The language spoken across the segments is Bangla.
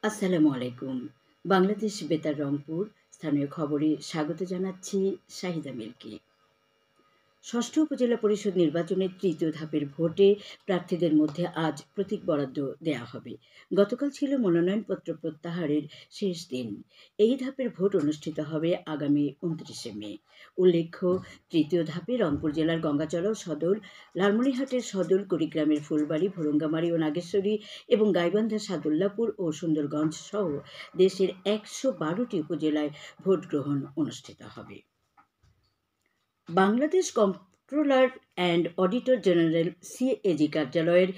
আসসালামু আলাইকুম। বাংলাদেশ বেতার রংপুর স্থানীয় খবরে স্বাগত জানাচ্ছি শাহিদা মিল্কি। ষষ্ঠ উপজেলা পরিষদ নির্বাচনের তৃতীয় ধাপের ভোটে প্রার্থীদের মধ্যে আজ প্রতীক বরাদ্দ দেয়া হবে। গতকাল ছিল মনোনয়নপত্র প্রত্যাহারের শেষ দিন। এই ধাপের ভোট অনুষ্ঠিত হবে আগামী ২৯শে মে। উল্লেখ্য, তৃতীয় ধাপে রংপুর জেলার গঙ্গাচড়াও সদর, লালমনিরহাটের সদর, কুড়িগ্রামের ফুলবাড়ী, ভুরুঙ্গামারী ও নাগেশ্বরী এবং গাইবান্ধা, সাদুল্লাপুর ও সুন্দরগঞ্জ সহ দেশের ১১২টি উপজেলায় ভোট গ্রহণ অনুষ্ঠিত হবে। Bangladesh comptroller and auditor general CAG কার্যালয়ের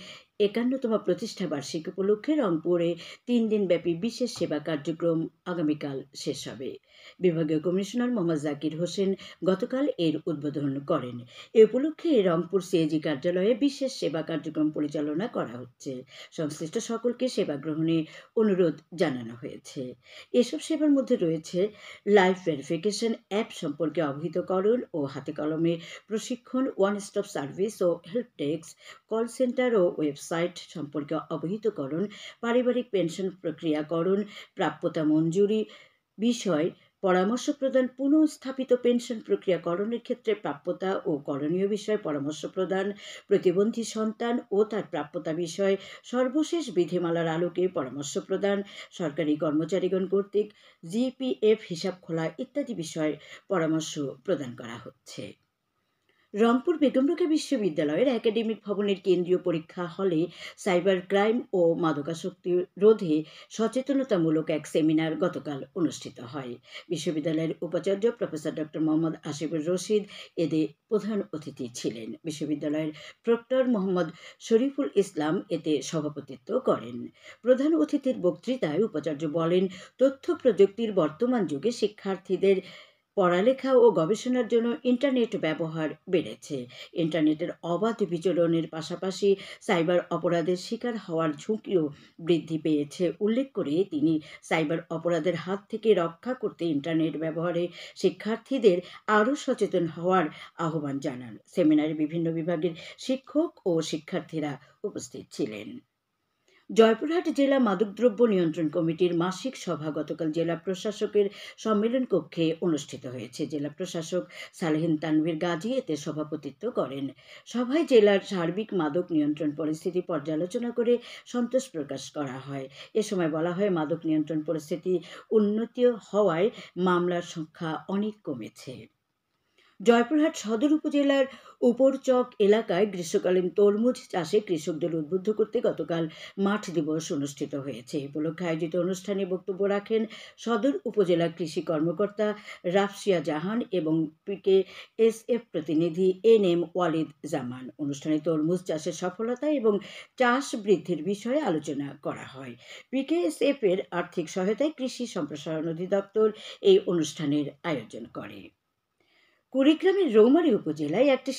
৫১তম প্রতিষ্ঠা বার্ষিকী উপলক্ষে রংপুরে ৩ দিনব্যাপী বিশেষ সেবা কার্যক্রম আগামীকাল শেষ হবে। বিভাগীয় কমিশনার মোহাম্মদ জাকির হোসেন গতকাল এর উদ্বোধন করেন। এ উপলক্ষে রংপুর সিএজি কার্যালয়ে বিশেষ সেবা কার্যক্রম পরিচালনা করা হচ্ছে। সংশ্লিষ্ট সকলকে সেবা গ্রহণে অনুরোধ জানানো হয়েছে। এসব সেবার মধ্যে রয়েছে লাইফ ভেরিফিকেশন অ্যাপ সম্পর্কে অবহিতকরণ ও হাতে কলমে প্রশিক্ষণ, ওয়ান স্টপ সার্ভিস ও হেল্প ডেস্ক, কল সেন্টার ও ওয়েবসাইট সম্পর্কে অবহিতকরণ, পারিবারিক পেনশন প্রক্রিয়াকরণ, প্রাপ্যতা মঞ্জুরি বিষয় পরামর্শ প্রদান, পুনঃস্থাপিত পেনশন প্রক্রিয়াকরণের ক্ষেত্রে প্রাপ্যতা ও করণীয় বিষয়ে পরামর্শ প্রদান, প্রতিবন্ধী সন্তান ও তার প্রাপ্যতা বিষয়ে সর্বশেষ বিধিমালার আলোকে পরামর্শ প্রদান, সরকারি কর্মচারীগণ কর্তৃক জিপিএফ হিসাব খোলা ইত্যাদি বিষয়ে পরামর্শ প্রদান করা হচ্ছে। রংপুর বেগম রোকেয়া বিশ্ববিদ্যালয়ের একাডেমিক ভবনের কেন্দ্রীয় পরীক্ষা হলে সাইবার ক্রাইম ও মাদকাসক্তি রোধে সচেতনতামূলক এক সেমিনার গতকাল অনুষ্ঠিত হয়। বিশ্ববিদ্যালয়ের উপাচার্য প্রফেসর ডক্টর মোহাম্মদ আসিফুর রশিদ এতে প্রধান অতিথি ছিলেন। বিশ্ববিদ্যালয়ের প্রক্টর মোহাম্মদ শরীফুল ইসলাম এতে সভাপতিত্ব করেন। প্রধান অতিথির বক্তৃতায় উপাচার্য বলেন, তথ্য প্রযুক্তির বর্তমান যুগে শিক্ষার্থীদের পড়ালেখা ও গবেষণার জন্য ইন্টারনেট ব্যবহার বেড়েছে। ইন্টারনেটের অবাধ বিচরণের পাশাপাশি সাইবার অপরাধের শিকার হওয়ার ঝুঁকিও বৃদ্ধি পেয়েছে উল্লেখ করে তিনি সাইবার অপরাধের হাত থেকে রক্ষা করতে ইন্টারনেট ব্যবহারে শিক্ষার্থীদের আরও সচেতন হওয়ার আহ্বান জানান। সেমিনারে বিভিন্ন বিভাগের শিক্ষক ও শিক্ষার্থীরা উপস্থিত ছিলেন। জয়পুরহাট জেলা মাদকদ্রব্য নিয়ন্ত্রণ কমিটির মাসিক সভা গতকাল জেলা প্রশাসকের সম্মেলন কক্ষে অনুষ্ঠিত হয়েছে। জেলা প্রশাসক সালেহিন তানভীর গাজী এতে সভাপতিত্ব করেন। সভায় জেলার সার্বিক মাদক নিয়ন্ত্রণ পরিস্থিতি পর্যালোচনা করে সন্তোষ প্রকাশ করা হয়। এ সময় বলা হয়, মাদক নিয়ন্ত্রণ পরিস্থিতি উন্নতি হওয়ায় মামলার সংখ্যা অনেক কমেছে। জয়পুরহাট সদর উপজেলার উপরচক এলাকায় গ্রীষ্মকালীন তরমুজ চাষে কৃষকদের উদ্বুদ্ধ করতে গতকাল মাঠ দিবস অনুষ্ঠিত হয়েছে। এই উপলক্ষে আয়োজিত অনুষ্ঠানে বক্তব্য রাখেন সদর উপজেলা কৃষি কর্মকর্তা রাফসিয়া জাহান এবং পিকেএসএফ প্রতিনিধি এনএম ওয়ালিদ জামান। অনুষ্ঠানে তরমুজ চাষের সফলতা এবং চাষ বৃদ্ধির বিষয়ে আলোচনা করা হয়। পিকেএসএফ এর আর্থিক সহায়তায় কৃষি সম্প্রসারণ অধিদপ্তর এই অনুষ্ঠানের আয়োজন করে। কুড়িগ্রামের রৌমারী উপজেলায় একটি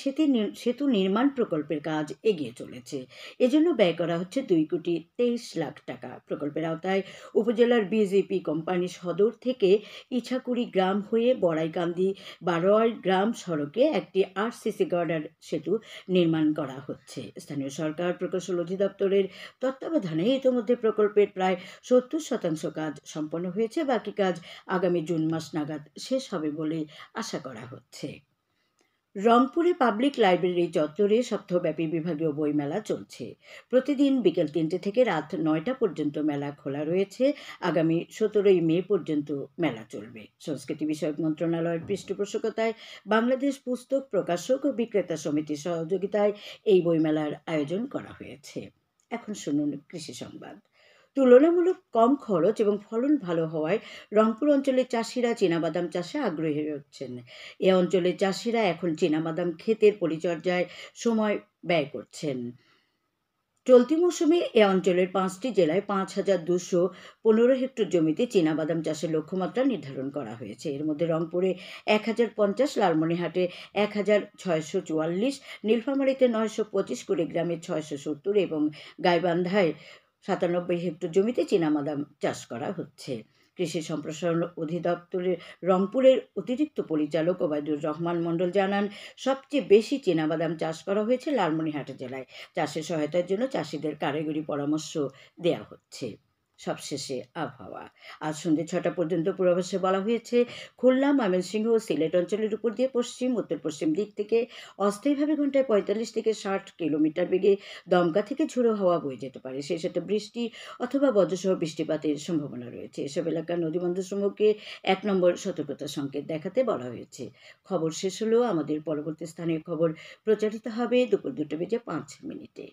সেতু নির্মাণ প্রকল্পের কাজ এগিয়ে চলেছে। এজন্য ব্যয় করা হচ্ছে ২,২৩,০০,০০০ টাকা। প্রকল্পের আওতায় উপজেলার বিজেপি কোম্পানি সদর থেকে ইছাকুড়ি গ্রাম হয়ে বড়াইকান্দি বারোয়ার গ্রাম সড়কে একটি আরসিসি গার্ডার সেতু নির্মাণ করা হচ্ছে। স্থানীয় সরকার প্রকৌশল অধিদপ্তরের তত্ত্বাবধানে ইতিমধ্যে প্রকল্পের প্রায় ৭০% কাজ সম্পন্ন হয়েছে। বাকি কাজ আগামী জুন মাস নাগাদ শেষ হবে বলে আশা করা হচ্ছে। রংপুরে পাবলিক লাইব্রেরি চত্বরে সপ্তাহব্যাপী বিভাগীয় বইমেলা চলছে। প্রতিদিন বিকেল ৩টে থেকে রাত ৯টা পর্যন্ত মেলা খোলা রয়েছে। আগামী ১৭ই মে পর্যন্ত মেলা চলবে। সংস্কৃতি বিষয়ক মন্ত্রণালয়ের পৃষ্ঠপোষকতায় বাংলাদেশ পুস্তক প্রকাশক ও বিক্রেতা সমিতির সহযোগিতায় এই বইমেলার আয়োজন করা হয়েছে। এখন শুনুন কৃষি সংবাদ। তুলনামূলক কম খরচ এবং ফলন ভালো হওয়ায় রংপুর অঞ্চলের চাষিরা চীনাবাদাম চাষে আগ্রহী হচ্ছেন। এ অঞ্চলের চাষিরা এখন চীনাবাদাম ক্ষেতের পরিচর্যায় সময় ব্যয় করছেন। চলতি মৌসুমে এ অঞ্চলের 5টি জেলায় ৫,২১৫ হেক্টর জমিতে চীনাবাদাম চাষের লক্ষ্যমাত্রা নির্ধারণ করা হয়েছে। এর মধ্যে রংপুরে ১,০৫০, লালমনিরহাটে ১,৬৪৪, নীলফামারীতে ৯২৫, কুড়িগ্রামে ৬৭০ এবং গাইবান্ধায় ৯৭ হেক্টর জমিতে চীনাবাদাম চাষ করা হচ্ছে। কৃষি সম্প্রসারণ অধিদপ্তরের রংপুরের অতিরিক্ত পরিচালক ওবায়দুর রহমান মণ্ডল জানান, সবচেয়ে বেশি চীনাবাদাম চাষ করা হয়েছে লালমনিরহাট জেলায়। চাষে সহায়তার জন্য চাষিদের কারিগরি পরামর্শ দেওয়া হচ্ছে। সবশেষে আবহাওয়া। আজ সন্ধ্যে ৬টা পর্যন্ত পূর্বাভাসে বলা হয়েছে, খুলনা, ময়মনসিংহ ও সিলেট অঞ্চলের উপর দিয়ে পশ্চিম উত্তর পশ্চিম দিক থেকে অস্থায়ীভাবে ঘন্টায় ৪৫ থেকে ৬০ কিলোমিটার বেগে দমকা থেকে ঝোড়ো হাওয়া বয়ে যেতে পারে। সেই সাথে বৃষ্টি অথবা বজ্রসহ বৃষ্টিপাতের সম্ভাবনা রয়েছে। এসব এলাকার নদীবন্দরসমূহকে ১ নম্বর সতর্কতা সংকেত দেখাতে বলা হয়েছে। খবর শেষ হলো। আমাদের পরবর্তী স্থানীয় খবর প্রচারিত হবে দুপুর ২টা বেজে ৫ মিনিটে।